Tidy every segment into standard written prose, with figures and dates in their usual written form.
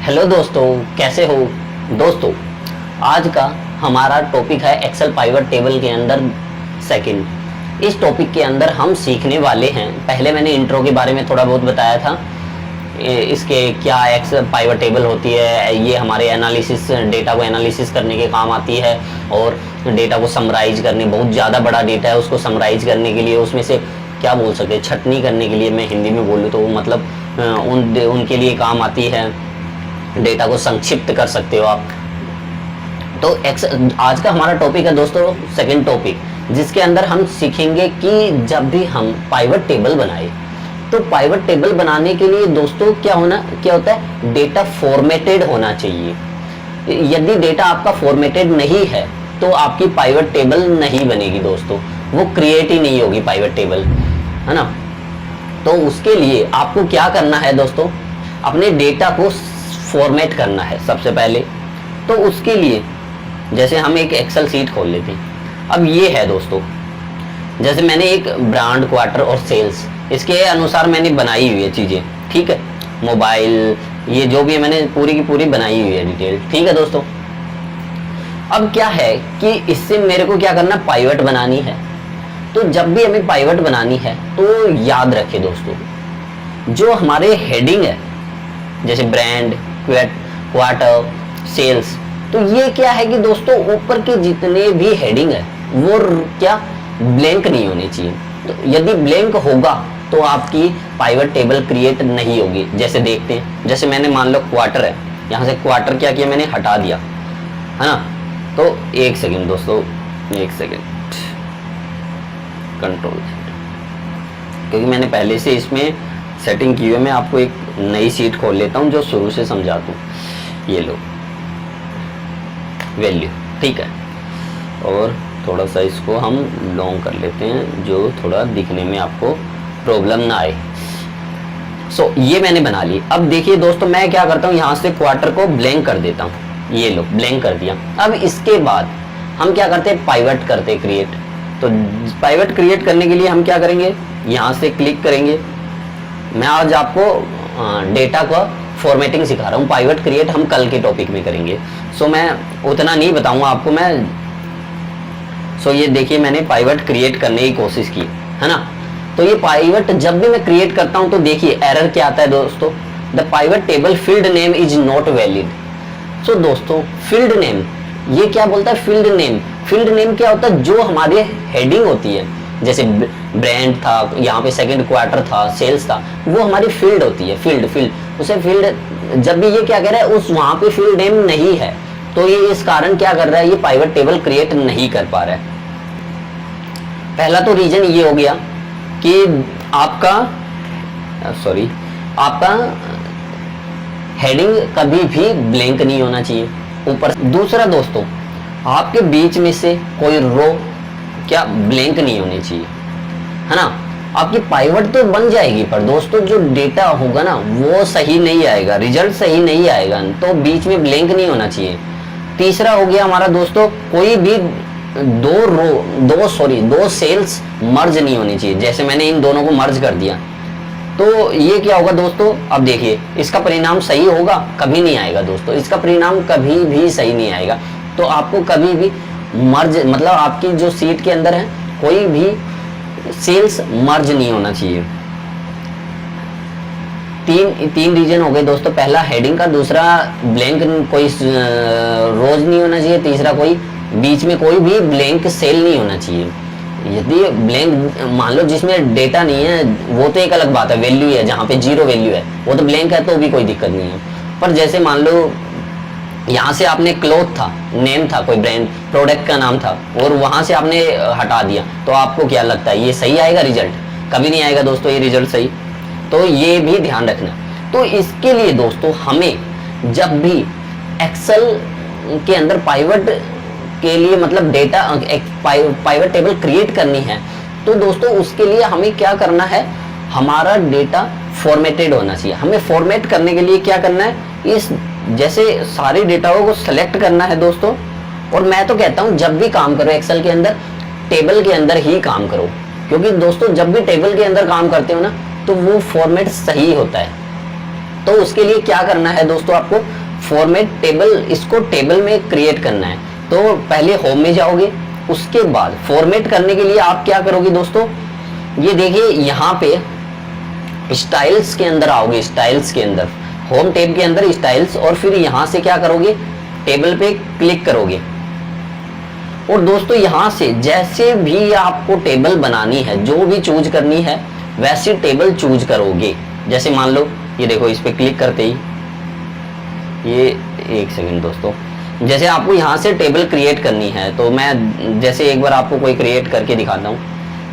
Hello दोस्तों, कैसे हो दोस्तों। आज का हमारा टॉपिक है एक्सेल पाइवट टेबल के अंदर सेकंड। इस टॉपिक के अंदर हम सीखने वाले हैं, पहले मैंने इंट्रो के बारे में थोड़ा बहुत बताया था, इसके क्या एक्सेल पाइवट टेबल होती है, ये हमारे एनालिसिस डेटा को एनालिसिस करने के काम आती है और डेटा को समराइज करने, बहुत ज़्यादा बड़ा डेटा है उसको समराइज करने के लिए, उसमें से क्या बोल सकते हैं, छटनी करने के लिए, मैं हिंदी में बोलूँ तो मतलब उनके लिए काम आती है, डेटा को संक्षिप्त कर सकते हो आप। तो आज का हमारा टॉपिक है दोस्तों सेकंड टॉपिक, जिसके अंदर हम सीखेंगे कि जब भी हम पाइवट टेबल बनाए तो पाइवट टेबल बनाने के लिए दोस्तों क्या होता है, डेटा फॉर्मेटेड होना चाहिए। यदि डेटा आपका फॉर्मेटेड नहीं है तो आपकी पाइवट टेबल नहीं बनेगी दोस्तों, वो क्रिएट ही नहीं होगी पाइवट टेबल, है ना। तो उसके लिए आपको क्या करना है दोस्तों, अपने डेटा को फॉर्मेट करना है सबसे पहले। तो उसके लिए जैसे हम एक एक्सेल शीट खोल लेते हैं। अब ये है दोस्तों, जैसे मैंने एक ब्रांड, क्वार्टर और सेल्स, इसके अनुसार मैंने बनाई हुई है चीज़ें, ठीक है। मोबाइल, ये जो भी है मैंने पूरी की पूरी बनाई हुई है डिटेल, ठीक है दोस्तों। अब क्या है कि इससे मेरे को क्या करना, पाइवट बनानी है। तो जब भी हमें पाइवट बनानी है तो याद रखें दोस्तों, जो हमारे हेडिंग है जैसे ब्रांड, क्वार्टर, सेल्स, तो ये क्या है कि दोस्तों ऊपर के जितने भी हेडिंग है वो क्या ब्लैंक नहीं होने चाहिए। तो यदि ब्लैंक होगा तो आपकी पाइवट टेबल क्रिएट नहीं होगी। जैसे देखते हैं, जैसे मैंने मान लो क्वार्टर है, यहाँ से क्वार्टर क्या किया, मैंने हटा दिया, है ना। तो एक सेकेंड दोस्तों, एक सेकेंड, कंट्रोल, क्योंकि मैंने पहले से इसमें सेटिंग की हुई है। मैं आपको एक नई शीट खोल लेता हूँ जो शुरू से समझा दूँ। ये लो वैल्यू, ठीक है, और थोड़ा सा इसको हम लॉन्ग कर लेते हैं जो थोड़ा दिखने में आपको प्रॉब्लम ना आए। ये मैंने बना ली। अब देखिए दोस्तों, मैं क्या करता हूँ, यहाँ से क्वार्टर को ब्लैंक कर देता हूँ, ये लो ब्लैंक कर दिया। अब इसके बाद हम क्या करते हैं, पाइवट करते हैं क्रिएट। तो पाइवट क्रिएट करने के लिए हम क्या करेंगे, यहाँ से क्लिक करेंगे। मैं आज आपको डेटा का फॉर्मेटिंग सिखा रहा हूँ, पाइवट क्रिएट हम कल के टॉपिक में करेंगे। मैं उतना नहीं बताऊंगा आपको मैं। ये देखिए मैंने पाइवट क्रिएट करने की कोशिश की, है ना। तो ये पाइवट जब भी मैं क्रिएट करता हूं तो देखिए एरर क्या आता है दोस्तों, the pivot table field name is not valid. दोस्तों फील्ड नेम, ये क्या बोलता है, फील्ड नेम। फील्ड नेम क्या होता है, जो हमारे हेडिंग होती है, जैसे ब्रांड था, यहाँ पे सेकंड क्वार्टर था, सेल्स था, वो हमारी फील्ड होती है, फील्ड उसे फील्ड, जब भी ये क्या कह रहा है, उस वहां पे फील्ड नेम नहीं है, तो ये इस कारण क्या कर रहा है, ये पाइवट टेबल क्रिएट नहीं कर पा रहा है। पहला तो रीजन ये हो गया कि आपका हेडिंग कभी भी ब्लैंक नहीं होना चाहिए ऊपर। दूसरा दोस्तों, आपके बीच में से कोई रो क्या ब्लैंक नहीं होनी चाहिए, है ना। आपकी पाइवट तो बन जाएगी, पर दोस्तों जो डेटा होगा ना वो सही नहीं आएगा, रिजल्ट सही नहीं आएगा, तो बीच में ब्लैंक नहीं होना चाहिए। तीसरा हो गया हमारा दोस्तों, कोई भी दो सेल्स मर्ज नहीं होनी चाहिए। जैसे मैंने इन दोनों को मर्ज कर दिया तो ये क्या होगा दोस्तों, अब देखिए इसका परिणाम सही होगा, कभी नहीं आएगा दोस्तों, इसका परिणाम कभी भी सही नहीं आएगा। तो आपको कभी भी मर्ज, मतलब आपकी जो सीट के अंदर है कोई भी सेल्स मर्ज नहीं होना चाहिए। तीन रीजन हो गए दोस्तों, पहला हेडिंग का, दूसरा ब्लैंक कोई रोज नहीं होना चाहिए, तीसरा कोई बीच में कोई भी ब्लैंक सेल नहीं होना चाहिए। यदि ब्लैंक मान लो जिसमें डेटा नहीं है वो तो एक अलग बात है, वैल्यू है, जहाँ पे जीरो वैल्यू है वो तो ब्लैंक है तो भी कोई दिक्कत नहीं है। पर जैसे मान लो यहाँ से आपने क्लॉथ था, नेम था, कोई ब्रांड प्रोडक्ट का नाम था, और वहां से आपने हटा दिया, तो आपको क्या लगता है ये सही आएगा रिजल्ट? कभी नहीं आएगा दोस्तों ये रिजल्ट सही। तो ये भी ध्यान रखना। तो इसके लिए दोस्तों हमें जब भी एक्सेल के अंदर पाइवट के लिए मतलब डेटा पाइवट टेबल क्रिएट करनी है, तो दोस्तों उसके लिए हमें क्या करना है, हमारा डेटा फॉर्मेटेड होना चाहिए। हमें फॉर्मेट करने के लिए क्या करना है, इस जैसे सारे डेटाओं को सेलेक्ट करना है दोस्तों। और मैं तो कहता हूं जब भी काम करो एक्सेल के अंदर, टेबल के अंदर ही काम करो, क्योंकि दोस्तों जब भी टेबल के अंदर काम करते हो ना तो वो फॉर्मेट सही होता है। तो उसके लिए क्या करना है दोस्तों, आपको फॉर्मेट टेबल, इसको टेबल में क्रिएट करना है। तो पहले होम में जाओगे, उसके बाद फॉर्मेट करने के लिए आप क्या करोगे दोस्तों, ये देखिए यहाँ पे स्टाइल्स के अंदर आओगे, स्टाइल्स के अंदर, होम टैब के अंदर स्टाइल्स, और फिर यहां से क्या करोगे, टेबल पे क्लिक करोगे। और दोस्तों यहां से जैसे भी आपको टेबल बनानी है, जो भी चूज करनी है वैसी टेबल चूज करोगे। जैसे मान लो ये देखो, इस पे क्लिक करते ही ये, एक सेकंड दोस्तों, जैसे आपको यहाँ से टेबल क्रिएट करनी है, तो मैं जैसे एक बार आपको कोई क्रिएट करके दिखाता हूँ।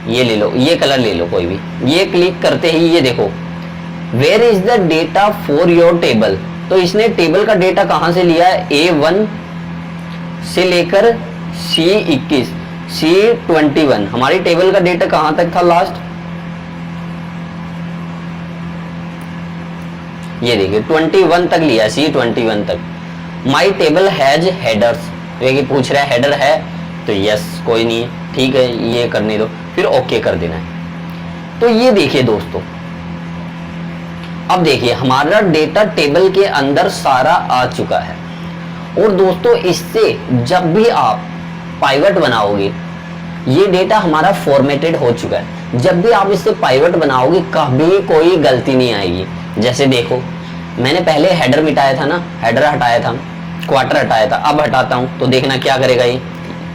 ये ले लो, ये कलर ले लो कोई भी, ये क्लिक करते ही ये देखो, where is the data for your table. तो इसने टेबल का डेटा कहां से लिया है, A1 से लेकर C21, C21, हमारी टेबल का डेटा कहां तक था लास्ट, ये देखिए 21 तक लिया, C21 तक। माई टेबल हैज हेडर्स, ये पूछ रहा है हेडर है, तो यस कोई नहीं, ठीक है, ये करने दो, फिर ओके कर देना है। तो ये देखिए दोस्तों, अब देखिए हमारा डेटा टेबल के अंदर सारा आ चुका है। और दोस्तों इससे जब भी आप पाइवट बनाओगे, ये डेटा हमारा फॉर्मेटेड हो चुका है, जब भी आप इससे पाइवट बनाओगे कभी कोई गलती नहीं आएगी। जैसे देखो, मैंने पहले हेडर मिटाया था ना, हेडर हटाया था, क्वार्टर हटाया था, अब हटाता हूं तो देखना क्या करेगा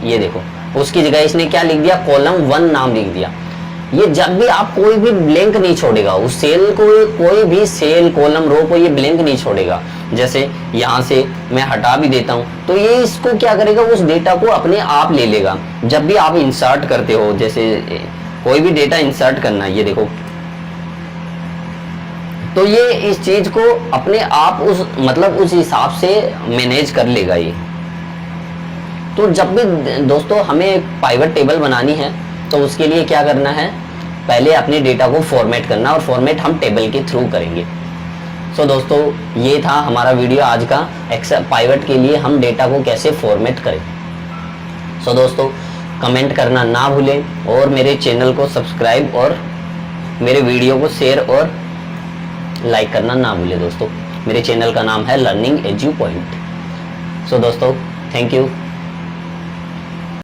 ये देखो, उसकी जगह इसने क्या लिख दिया, कॉलम 1 नाम लिख दिया। ये जब भी आप कोई भी ब्लैंक नहीं छोड़ेगा, उस सेल को, कोई भी सेल कॉलम रो को ये ब्लैंक नहीं छोड़ेगा। जैसे यहाँ से मैं हटा भी देता हूँ, तो ये इसको क्या करेगा, उस डेटा को अपने आप ले लेगा। जब भी आप इंसर्ट करते हो, जैसे कोई भी डेटा इंसर्ट करना है, ये देखो, तो ये इस चीज को अपने आप उस मतलब उस हिसाब से मैनेज कर लेगा ये। तो जब भी दोस्तों हमें पाइवट टेबल बनानी है, तो उसके लिए क्या करना है, पहले अपने डेटा को फॉर्मेट करना, और फॉर्मेट हम टेबल के थ्रू करेंगे। सो दोस्तों ये था हमारा वीडियो आज का, एक्सेल पाइवट के लिए हम डेटा को कैसे फॉर्मेट करें। सो दोस्तों कमेंट करना ना भूलें, और मेरे चैनल को सब्सक्राइब और मेरे वीडियो को शेयर और लाइक करना ना भूलें दोस्तों। मेरे चैनल का नाम है लर्निंग एजू पॉइंट। सो दोस्तों थैंक यू।